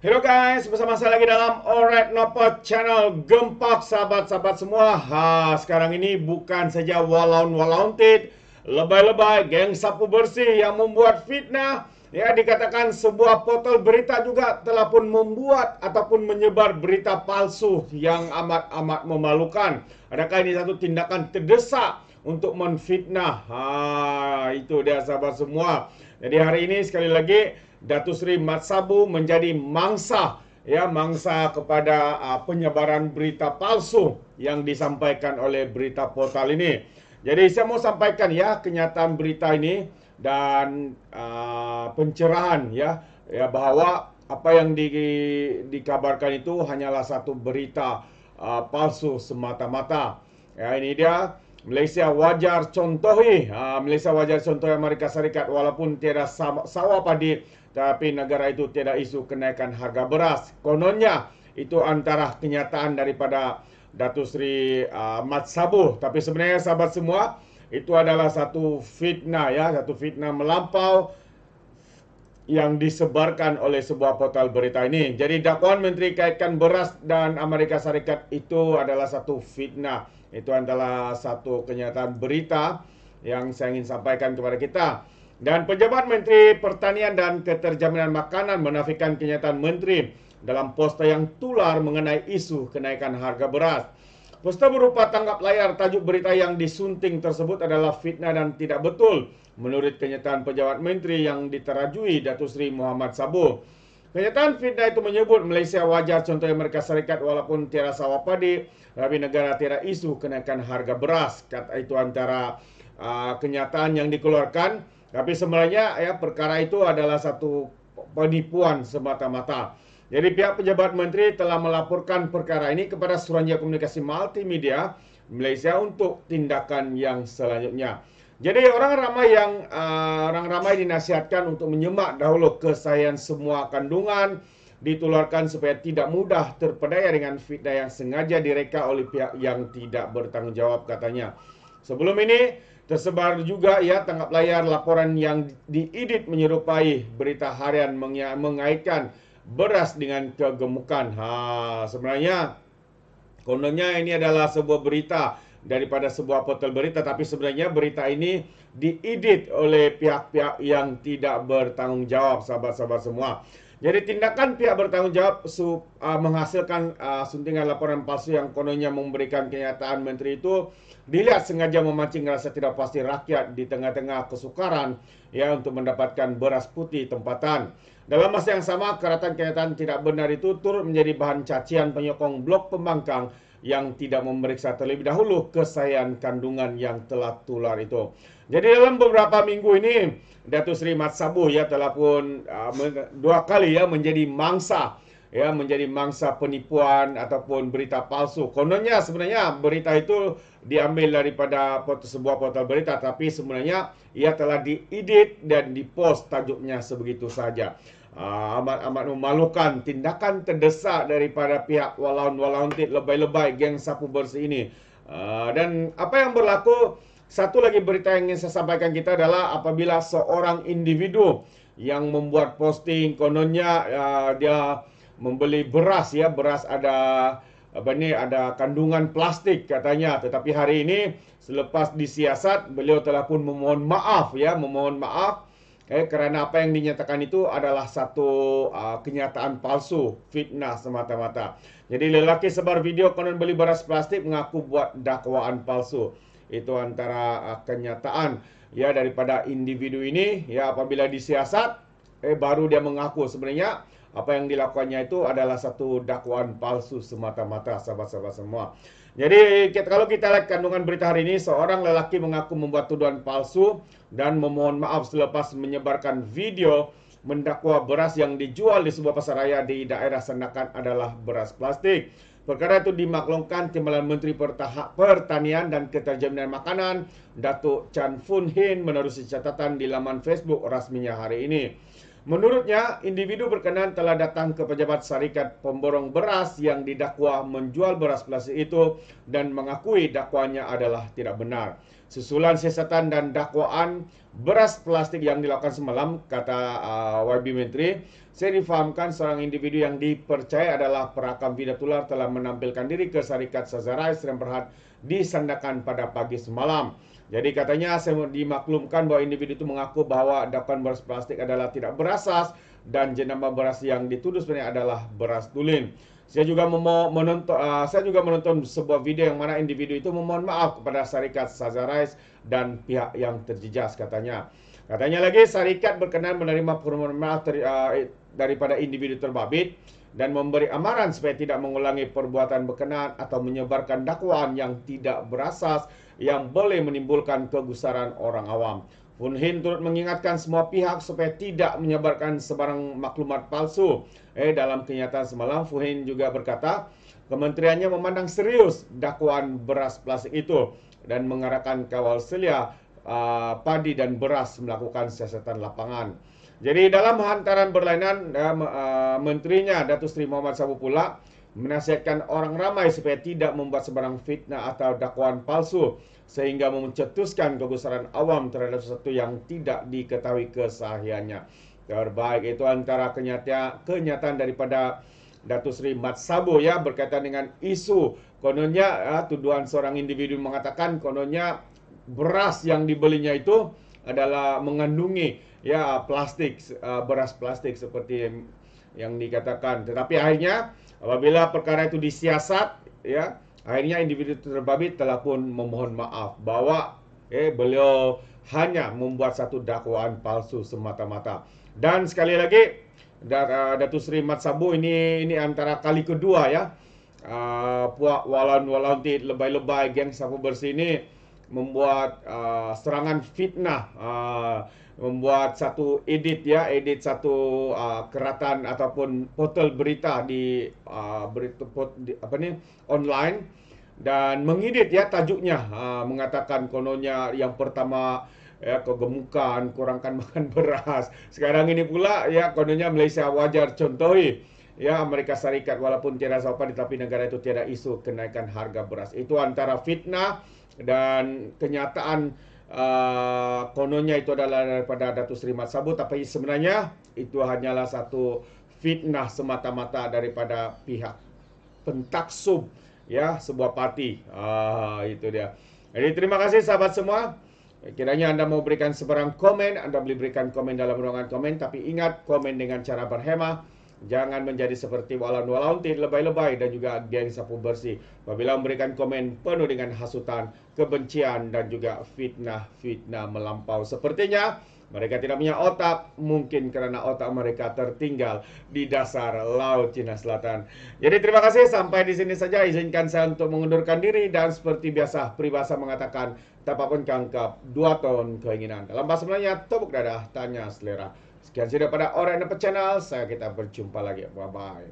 Hello guys, bersama saya lagi dalam Alright Nopot Channel. Gempak sahabat-sahabat semua. Sekarang ini bukan saja walaun-walauntit, lebay-lebay, geng sapu bersih yang membuat fitnah. Ya, dikatakan sebuah portal berita juga telah pun membuat ataupun menyebar berita palsu yang amat-amat memalukan. Adakah ini satu tindakan terdesak untuk menfitnah? Itu dia sahabat semua. Jadi hari ini sekali lagi Datuk Seri Mat Sabu menjadi mangsa kepada penyebaran berita palsu yang disampaikan oleh berita portal ini. Jadi saya mau sampaikan kenyataan berita ini dan pencerahan bahwa apa yang dikabarkan itu hanyalah satu berita palsu semata-mata. Ini dia. Malaysia wajar contohi Amerika Serikat walaupun tiada sawah padi, tapi negara itu tiada isu kenaikan harga beras. Kononnya itu antara kenyataan daripada Datuk Seri Mat Sabu. Tapi sebenarnya sahabat semua, itu adalah satu fitnah satu fitnah melampau yang disebarkan oleh sebuah portal berita ini. Jadi dakwaan Menteri kaitkan beras dan Amerika Serikat itu adalah satu fitnah. Itu adalah satu kenyataan berita yang saya ingin sampaikan kepada kita. Dan pejabat Menteri Pertanian dan Keterjaminan Makanan menafikan kenyataan Menteri dalam poster yang tular mengenai isu kenaikan harga beras. Poster berupa tanggap layar tajuk berita yang disunting tersebut adalah fitnah dan tidak betul menurut kenyataan pejabat Menteri yang diterajui Datuk Seri Muhammad Sabu. Kenyataan fitnah itu menyebut Malaysia wajar contoh Amerika Serikat walaupun tiada sawah padi, tapi negara tiada isu kenaikan harga beras. Kata itu antara kenyataan yang dikeluarkan. Tapi sebenarnya perkara itu adalah satu penipuan semata-mata. Jadi pihak pejabat menteri telah melaporkan perkara ini kepada Suruhanjaya Komunikasi Multimedia Malaysia untuk tindakan yang selanjutnya. Jadi orang ramai dinasihatkan untuk menyemak dahulu kesahihan semua kandungan ditularkan supaya tidak mudah terpedaya dengan fitnah yang sengaja direka oleh pihak yang tidak bertanggungjawab, katanya. Sebelum ini tersebar juga tanggap layar laporan yang diedit menyerupai berita harian mengaitkan beras dengan kegemukan. Sebenarnya kononnya ini adalah sebuah berita daripada sebuah portal berita, tapi sebenarnya berita ini diedit oleh pihak-pihak yang tidak bertanggung jawab, sahabat-sahabat semua. Jadi tindakan pihak bertanggung jawab menghasilkan suntingan laporan palsu yang kononnya memberikan kenyataan menteri itu dilihat sengaja memancing rasa tidak pasti rakyat di tengah-tengah kesukaran untuk mendapatkan beras putih tempatan. Dalam masa yang sama, kenyataan tidak benar itu turut menjadi bahan cacian penyokong blok pembangkang yang tidak memeriksa terlebih dahulu kesahihan kandungan yang telah tular itu. Jadi dalam beberapa minggu ini Datuk Seri Mat Sabu telah pun dua kali menjadi mangsa penipuan ataupun berita palsu. Kononnya sebenarnya berita itu diambil daripada sebuah portal berita, tapi sebenarnya ia telah diedit dan dipost tajuknya sebegitu saja. Amat memalukan tindakan terdesak daripada pihak walaun-walauntit, lebay-lebay, geng sapu bersih ini. Dan apa yang berlaku, satu lagi berita yang ingin saya sampaikan kita adalah apabila seorang individu yang membuat posting kononnya dia membeli beras beras ada kandungan plastik katanya, tetapi hari ini selepas disiasat beliau telah pun memohon maaf kerana apa yang dinyatakan itu adalah satu kenyataan palsu, fitnah semata-mata. Jadi lelaki sebar video konon beli beras plastik mengaku buat dakwaan palsu. Itu antara kenyataan daripada individu ini apabila disiasat baru dia mengaku sebenarnya apa yang dilakukannya itu adalah satu dakwaan palsu semata-mata, sahabat-sahabat semua. Jadi kalau kita lihat kandungan berita hari ini, seorang lelaki mengaku membuat tuduhan palsu dan memohon maaf selepas menyebarkan video mendakwa beras yang dijual di sebuah pasar raya di daerah Sandakan adalah beras plastik. Perkara itu dimaklumkan Timbalan Menteri Pertanian dan Keterjaminan Makanan, Datuk Chan Fun Hin, menerusi catatan di laman Facebook rasminya hari ini. Menurutnya, individu berkenaan telah datang ke pejabat syarikat pemborong beras yang didakwa menjual beras plastik itu dan mengakui dakwanya adalah tidak benar. Susulan siasatan dan dakwaan beras plastik yang dilakukan semalam, kata YB Menteri, saya difahamkan seorang individu yang dipercaya adalah perakam Vidyatular telah menampilkan diri ke syarikat Sazarais dan Berhad di Sandakan pada pagi semalam. Jadi katanya saya dimaklumkan bahwa individu itu mengaku bahwa dakwaan beras plastik adalah tidak berasas dan jenama beras yang dituduh sebenarnya adalah beras tulen. Saya juga menonton sebuah video yang mana individu itu memohon maaf kepada syarikat Sazarais dan pihak yang terjejas katanya. Katanya lagi syarikat berkenan menerima permohonan maaf daripada individu terbabit dan memberi amaran supaya tidak mengulangi perbuatan berkenaan atau menyebarkan dakwaan yang tidak berasas yang boleh menimbulkan kegusaran orang awam. Fun Hin turut mengingatkan semua pihak supaya tidak menyebarkan sebarang maklumat palsu. Dalam kenyataan semalam, Fun Hin juga berkata, kementeriannya memandang serius dakwaan beras plastik itu dan mengarahkan kawal selia padi dan beras melakukan siasatan lapangan. Jadi dalam hantaran berlainan, menterinya Datuk Seri Muhammad Sabu pula menasihatkan orang ramai supaya tidak membuat sebarang fitnah atau dakwaan palsu sehingga mencetuskan kegusaran awam terhadap sesuatu yang tidak diketahui kesahihannya. Terbaik itu antara kenyataan daripada Datuk Seri Mat Sabu ya berkaitan dengan isu kononnya tuduhan seorang individu mengatakan kononnya beras yang dibelinya itu adalah mengandungi plastik, beras plastik seperti yang dikatakan. Tetapi akhirnya apabila perkara itu disiasat, akhirnya individu terbabit telah pun memohon maaf bahwa beliau hanya membuat satu dakwaan palsu semata-mata. Dan sekali lagi, Datuk Seri Mat Sabu ini antara kali kedua puak walaun lebay-lebay geng sapu bersih ini membuat serangan fitnah, membuat satu edit satu keratan ataupun portal berita di online dan mengedit tajuknya mengatakan kononnya yang pertama kegemukan, kurangkan makan beras. Sekarang ini pula kononnya Malaysia wajar contohi Amerika Syarikat walaupun tiada sopan tetapi negara itu tiada isu kenaikan harga beras. Itu antara fitnah dan kenyataan kononnya itu adalah daripada Datuk Seri Mat Sabu, tapi sebenarnya itu hanyalah satu fitnah semata-mata daripada pihak pentaksub sebuah parti. Itu dia. Jadi terima kasih sahabat semua. Kiranya anda mau berikan sebarang komen, anda boleh berikan komen dalam ruangan komen, tapi ingat komen dengan cara berhemah. Jangan menjadi seperti walaun-walaun lebay-lebay dan juga geng sapu bersih. Apabila memberikan komen penuh dengan hasutan, kebencian dan juga fitnah-fitnah melampau. Sepertinya mereka tidak punya otak, mungkin karena otak mereka tertinggal di dasar Laut Cina Selatan. Jadi terima kasih, sampai di sini saja. Izinkan saya untuk mengundurkan diri dan seperti biasa peribahasa mengatakan, tapapun kangkap, 2 ton keinginan. Dalam bahasa Melayu, tepuk dadah, tanya selera. Sekian saja pada Alright Nampak Channel. Kita berjumpa lagi. Bye-bye.